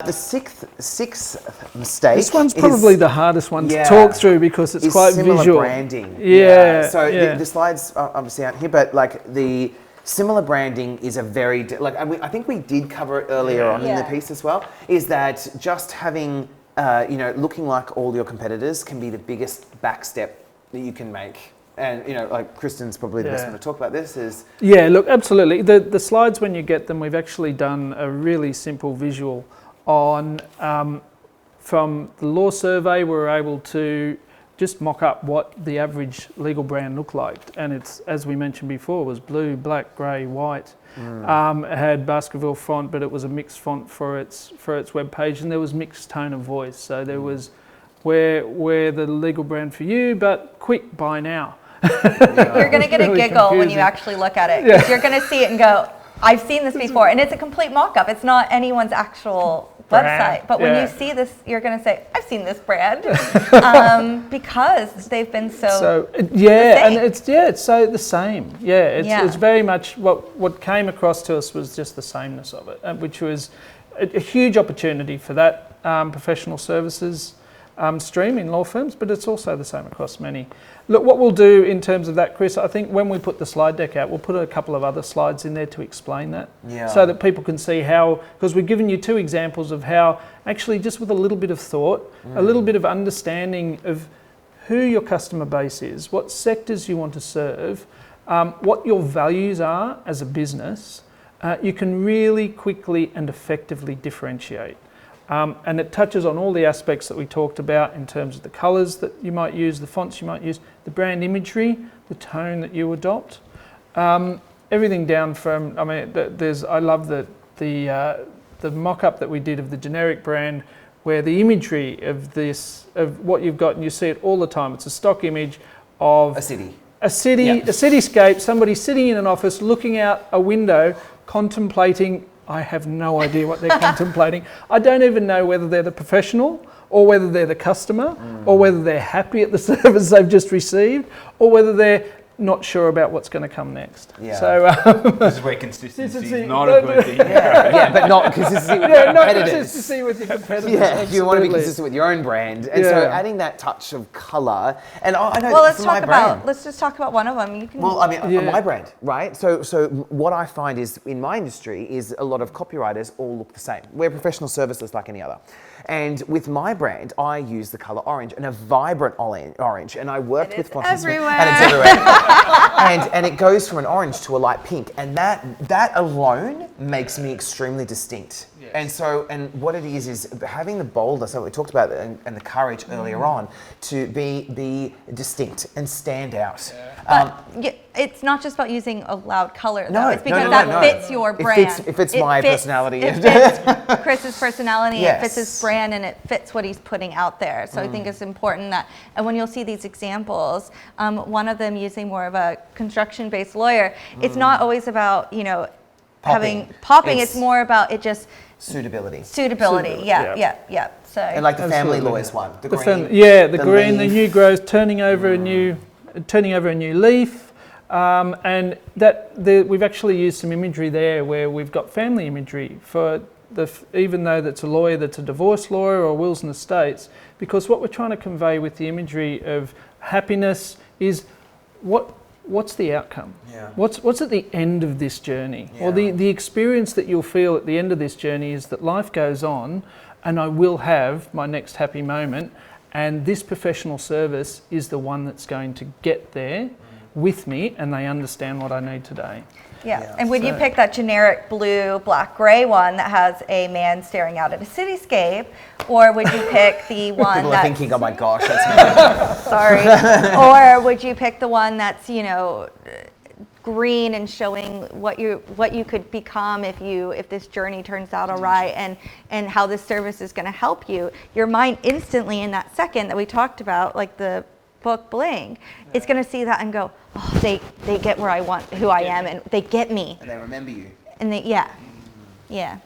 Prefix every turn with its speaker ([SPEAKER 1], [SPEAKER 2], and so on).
[SPEAKER 1] The sixth mistake.
[SPEAKER 2] This one's probably the hardest one to talk through because it's quite
[SPEAKER 1] similar
[SPEAKER 2] visual.
[SPEAKER 1] Branding.
[SPEAKER 2] Yeah.
[SPEAKER 1] So the slides are obviously out here, but like the similar branding is a very I think we did cover it earlier on in the piece as well. Is that just having looking like all your competitors can be the biggest backstep that you can make. And like Kristen's probably the best one to talk about this.
[SPEAKER 2] Look, absolutely. The slides, when you get them, we've actually done a really simple visual on from the law survey. We were able to just mock up what the average legal brand looked like, and it's, as we mentioned before, was blue, black, grey, white. It had Baskerville font, but it was a mixed font for its web page, and there was mixed tone of voice. So there was we're the legal brand for you, but quick, buy now.
[SPEAKER 3] You're going to get really a giggle confusing when you actually look at it. Yeah. You're going to see it and go, I've seen this before. And it's a complete mock-up. It's not anyone's actual website. But when you see this, you're going to say, I've seen this brand. Because they've been so
[SPEAKER 2] and it's so the same. It's very much what came across to us was just the sameness of it, which was a huge opportunity for that professional services stream in law firms, but it's also the same across many. Look, what we'll do in terms of that, Chris, I think when we put the slide deck out, we'll put a couple of other slides in there to explain that, so that people can see how, because we've given you two examples of how actually just with a little bit of thought, a little bit of understanding of who your customer base is, what sectors you want to serve, what your values are as a business, you can really quickly and effectively differentiate. And it touches on all the aspects that we talked about in terms of the colours that you might use, the fonts you might use, the brand imagery, the tone that you adopt, everything down from. I mean, I love the mock-up that we did of the generic brand, where the imagery of what you've got, and you see it all the time. It's a stock image of
[SPEAKER 1] a city,
[SPEAKER 2] a cityscape, somebody sitting in an office, looking out a window, contemplating. I have no idea what they're contemplating. I don't even know whether they're the professional or whether they're the customer or whether they're happy at the service they've just received or whether they're not sure about what's going to come next. So
[SPEAKER 4] this is where consistency is not a good thing.
[SPEAKER 1] But not consistency with your competitors.
[SPEAKER 2] Not consistency with your competitors.
[SPEAKER 1] You want to be consistent with your own brand, and so adding that touch of colour. And I know.
[SPEAKER 3] Well, let's just talk about one of them. You can.
[SPEAKER 1] Well, I mean, my brand, right? So what I find is in my industry is a lot of copywriters all look the same. We're professional services like any other. And with my brand, I use the colour orange, and a vibrant orange. And I worked with fonts, and it's everywhere. and it goes from an orange to a light pink, and that alone makes me extremely distinct. Yes. And what it is having the boldness that we talked about and the courage earlier on to be distinct and stand out.
[SPEAKER 3] But it's not just about using a loud color, though. It's because that fits your brand.
[SPEAKER 1] It fits my personality.
[SPEAKER 3] It fits Chris's personality, it fits his brand, and it fits what he's putting out there. So I think it's important that, and when you'll see these examples, one of them using more of a construction-based lawyer, it's not always about, having popping. It's more about it just
[SPEAKER 1] suitability.
[SPEAKER 3] Yeah. So
[SPEAKER 1] and like the family lawyers one, the green,
[SPEAKER 2] the new growth, turning over a new leaf, and we've actually used some imagery there where we've got family imagery for even though that's a lawyer that's a divorce lawyer or wills and estates, because what we're trying to convey with the imagery of happiness is what's the outcome? Yeah. What's at the end of this journey? Yeah. Or the experience that you'll feel at the end of this journey is that life goes on and I will have my next happy moment, and this professional service is the one that's going to get there with me, and they understand what I need today.
[SPEAKER 3] Yeah. And would you pick that generic blue, black, gray one that has a man staring out at a cityscape, or would you pick the one
[SPEAKER 1] People are thinking, oh my gosh, that's me.
[SPEAKER 3] Sorry. Or would you pick the one that's, green and showing what you could become if this journey turns out all right, and how this service is going to help you? Your mind instantly in that second that we talked about, like the book Bling, it's going to see that and go, oh, they get where I want, who I am, and they get me.
[SPEAKER 1] And they remember you.
[SPEAKER 3] And yeah.